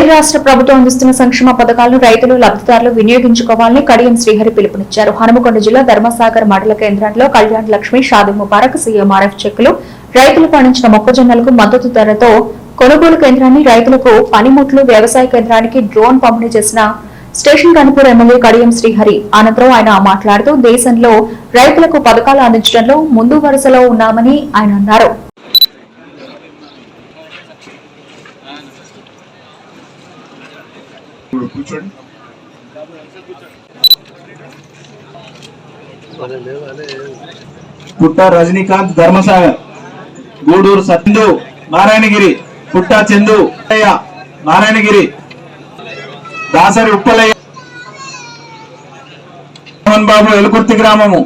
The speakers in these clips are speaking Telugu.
కేంద్ర రాష్ట్ర ప్రభుత్వం అందిస్తున్న సంక్షేమ పథకాలను రైతులు లబ్ధిదారులు వినియోగించుకోవాలని కడియం శ్రీహరి పిలుపునిచ్చారు. హనుమకొండ జిల్లా ధర్మసాగర్ మండల కేంద్రంలో కళ్యాణ్ లక్ష్మి షాదీ ముబారక్ సీఎంఆర్ఎఫ్ చెక్కులు రైతులు పండించిన మొక్కజొన్నలకు మద్దతు ధరతో కొనుగోలు కేంద్రాన్ని రైతులకు పనిముట్లు వ్యవసాయ కేంద్రానికి డ్రోన్ పంపిణీ చేసిన స్టేషన్ గన్పూర్ ఎమ్మెల్యే కడియం శ్రీహరి. అనంతరం ఆయన మాట్లాడుతూ దేశంలో రైతులకు పథకాలు అందించడంలో ముందు వరుసలో ఉన్నామని ఆయన అన్నారు. పుట్ట రజనీకాంత్ ధర్మసాగర్, గూడూరు సత్యందు నారాయణగిరి, పుట్ట చందు నారాయణగిరి, దాసరి ఉప్పలయ్య మోహన్ బాబు ఎలుకుర్తి గ్రామము.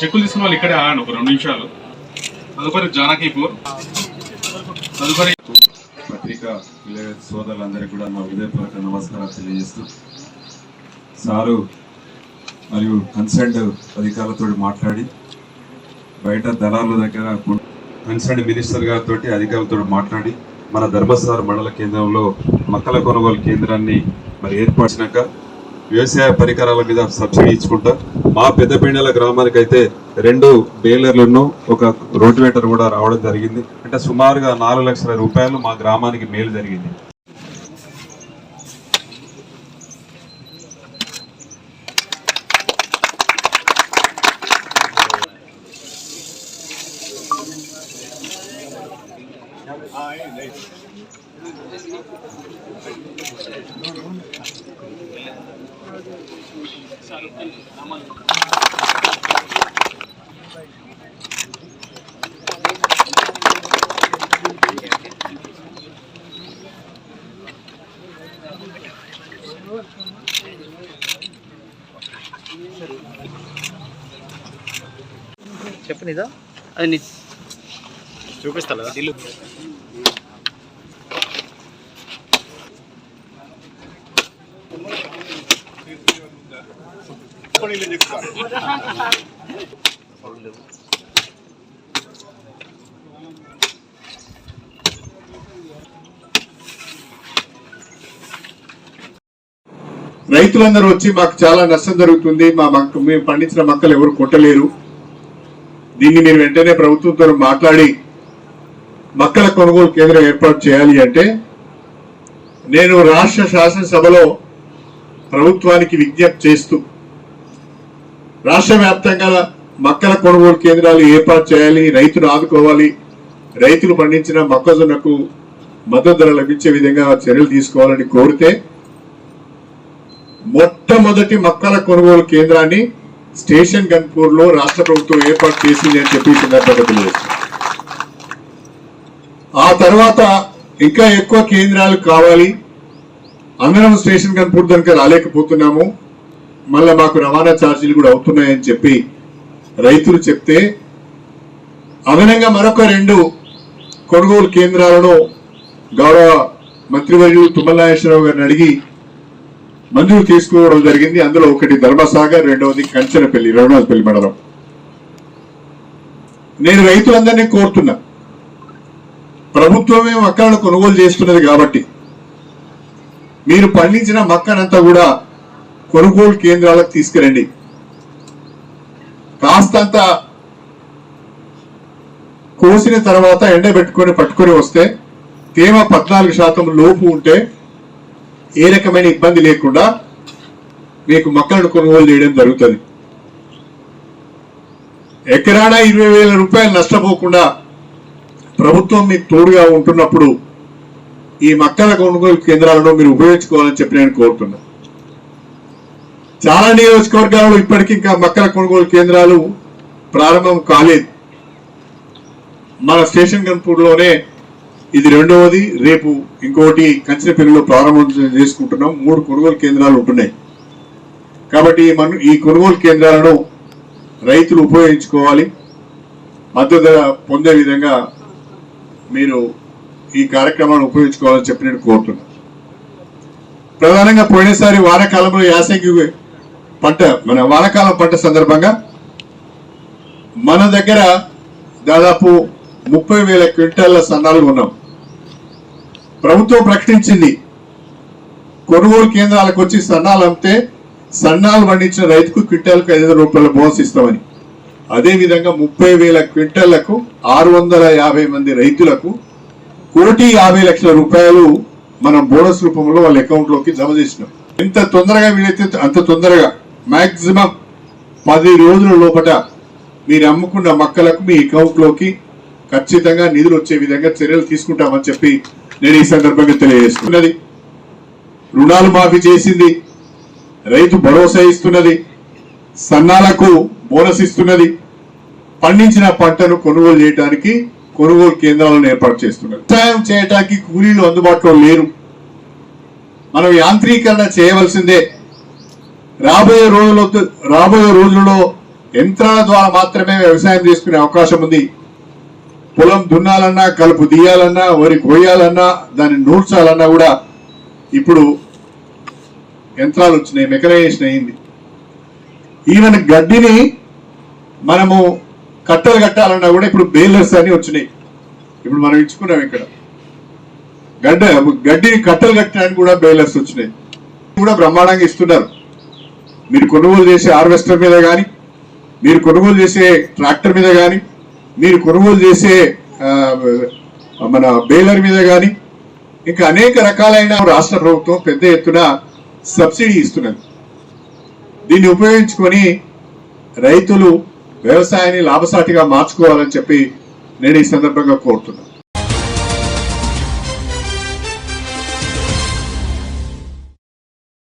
చెక్కులు తీసుకున్న వాళ్ళు ఇక్కడే ఆగండి ఒక 2 నిమిషాలు. తదుపరి జానకీపూర్, తదుపరి పత్రికా సోదరులందరికీ కూడా నా హృదయపూర్వక నమస్కారాలు తెలియజేస్తూ, సారు మరియు కన్సర్న్డ్ అధికారులతో మాట్లాడి బయట దళారుల దగ్గర కన్సర్న్డ్ మినిస్టర్ గారితో అధికారులతో మాట్లాడి మన ధర్మసాగర్ మండల కేంద్రంలో మొక్కల కొనుగోలు కేంద్రాన్ని ఏర్పరిచినాక వ్యవసాయ పరికరాల మీద సబ్సిడీ ఇచ్చుకుంటా మా పెద్దపేండల గ్రామానికి అయితే 2 బేలర్లను ఒక రోటివేటర్ కూడా రావడం జరిగింది. అంటే సుమారుగా 4 లక్షల రూపాయలు మా గ్రామానికి మేలు జరిగింది. చెప్పనిదా అది చూపిస్తా ఇల్లు రైతులందరూ వచ్చి మాకు చాలా నష్టం జరుగుతుంది, మేము పండించిన మొక్కలు ఎవరు కొట్టలేరు, దీన్ని మీరు వెంటనే ప్రభుత్వంతో మాట్లాడి మొక్కల కొనుగోలు కేంద్రం ఏర్పాటు చేయాలి అంటే, నేను రాష్ట్ర శాసనసభలో ప్రభుత్వానికి విజ్ఞప్తి చేస్తూ రాష్ట్ర వ్యాప్తంగా మొక్కల కొనుగోలు కేంద్రాలు ఏర్పాటు చేయాలి, రైతును ఆదుకోవాలి, రైతులు పండించిన మొక్కజొన్నకు మద్దతు ధర లభించే విధంగా చర్యలు తీసుకోవాలని కోరితే మొట్టమొదటి మొక్కల కొనుగోలు కేంద్రాన్ని స్టేషన్ గన్పూర్ లో రాష్ట్ర ప్రభుత్వం ఏర్పాటు చేసింది అని చెప్పి సందర్భంగా తెలియజేస్తుంది. ఆ తర్వాత ఇంకా ఎక్కువ కేంద్రాలు కావాలి, అందరం స్టేషన్ గన్పూర్ దగ్గర రాలేకపోతున్నాము, మళ్ళీ మాకు రవాణా ఛార్జీలు కూడా అవుతున్నాయని చెప్పి రైతులు చెప్తే అదనంగా మరొక 2 కొనుగోలు కేంద్రాలను గౌరవ మంత్రివర్యులు తుమ్మల నాగేశ్వరరావు గారిని అడిగి మంజూరు తీసుకోవడం జరిగింది. అందులో ఒకటి ధర్మసాగర్, రెండవది కంచనపల్లి, రఘునాథపల్లి మండలం. నేను రైతులందరినీ కోరుతున్నా, ప్రభుత్వమే మొక్కలను కొనుగోలు చేస్తున్నది కాబట్టి మీరు పండించిన మొక్కనంతా కూడా కొనుగోలు కేంద్రాలకు తీసుకురండి. కాస్తంత కోసిన తర్వాత ఎండబెట్టుకొని పట్టుకొని వస్తే తేమ 14% లోపు ఉంటే ఏ రకమైన ఇబ్బంది లేకుండా మీకు మొక్కలను కొనుగోలు చేయడం జరుగుతుంది. ఎకరాన 20,000 రూపాయలు నష్టపోకుండా ప్రభుత్వం మీకు తోడుగా ఉంటున్నప్పుడు ఈ మొక్కల కొనుగోలు కేంద్రాలను మీరు ఉపయోగించుకోవాలని చెప్పి నేను కోరుతున్నా. చాలా నియోజకవర్గాల్లో ఇప్పటికీ ఇంకా మొక్కల కొనుగోలు కేంద్రాలు ప్రారంభం కాలేదు. మన స్టేషన్ గన్పూర్లోనే ఇది 2వది, రేపు ఇంకోటి కంచనపల్లిలో ప్రారంభం చేసుకుంటున్నాం. 3 కొనుగోలు కేంద్రాలు ఉంటున్నాయి. కాబట్టి ఈ కొనుగోలు కేంద్రాలను రైతులు ఉపయోగించుకోవాలి, మద్దతు ధర పొందే విధంగా మీరు ఈ కార్యక్రమాన్ని ఉపయోగించుకోవాలని చెప్పి నేను కోరుతున్నాను. ప్రధానంగా పోయినసారి వానాకాలంలో యాసంగి పంట, మన వానాకాలం పంట సందర్భంగా మన దగ్గర దాదాపు 30,000 క్వింటాల సన్నాలు కొన్నాం. ప్రభుత్వం ప్రకటించింది కొనుగోలు కేంద్రాలకు వచ్చి సన్నాలు అమ్మితే సన్నాలు పండించిన రైతుకు క్వింటాలకు 5,000 రూపాయల బోనస్ ఇస్తామని. అదేవిధంగా 30,000 క్వింటాలకు 650 మంది రైతులకు 1,50,00,000 రూపాయలు మనం బోనస్ రూపంలో వాళ్ళ అకౌంట్ లోకి జమ చేసినాం. ఎంత తొందరగా వీలైతే అంత తొందరగా మాక్సిమం 10 రోజుల లోపల మీరు అమ్ముకున్న మొక్కలకు మీ అకౌంట్ లోకి ఖచ్చితంగా నిధులు వచ్చే విధంగా చర్యలు తీసుకుంటామని చెప్పి నేను ఈ సందర్భంగా తెలియజేస్తున్నది. రుణాలు మాఫీ చేసింది, రైతు భరోసా ఇస్తున్నది, సన్నాలకు బోనస్ ఇస్తున్నది, పండించిన పంటను కొనుగోలు చేయడానికి కొనుగోలు కేంద్రాలను ఏర్పాటు చేస్తున్నది. వ్యవసాయం చేయడానికి కూలీలు అందుబాటులో లేరు. మనం యాంత్రీకరణ చేయవలసిందే. రాబోయే రోజుల్లో యంత్రాల ద్వారా మాత్రమే వ్యవసాయం చేసుకునే అవకాశం ఉంది. పొలం దున్నాలన్నా, కలుపు తీయాలన్నా, వరి కోయాలన్నా, దాన్ని నూర్చాలన్నా కూడా ఇప్పుడు యంత్రాలు వచ్చినాయి, మెకనైజేషన్ అయింది. ఈవెన్ గడ్డిని మనము కట్టలు కట్టాలన్నా కూడా ఇప్పుడు బేలర్స్ అని వచ్చినాయి. ఇప్పుడు మనం ఇచ్చుకున్నాం ఇక్కడ గడ్డిని కట్టలు కట్టడానికి కూడా బేలర్స్ వచ్చినాయి. కూడా బ్రహ్మాండంగా ఇస్తున్నారు. మీరు కొనుగోలు చేసే హార్వెస్టర్ మీద కానీ, మీరు కొనుగోలు చేసే ట్రాక్టర్ మీద కానీ, మీరు కొనుగోలు చేసే మన బేలర్ మీద కానీ, ఇంకా అనేక రకాలైన రాష్ట్ర ప్రభుత్వం పెద్ద ఎత్తున సబ్సిడీ ఇస్తున్నది. దీన్ని ఉపయోగించుకొని రైతులు వ్యవసాయాన్ని లాభసాటిగా మార్చుకోవాలని చెప్పి నేను ఈ సందర్భంగా కోరుతున్నాను.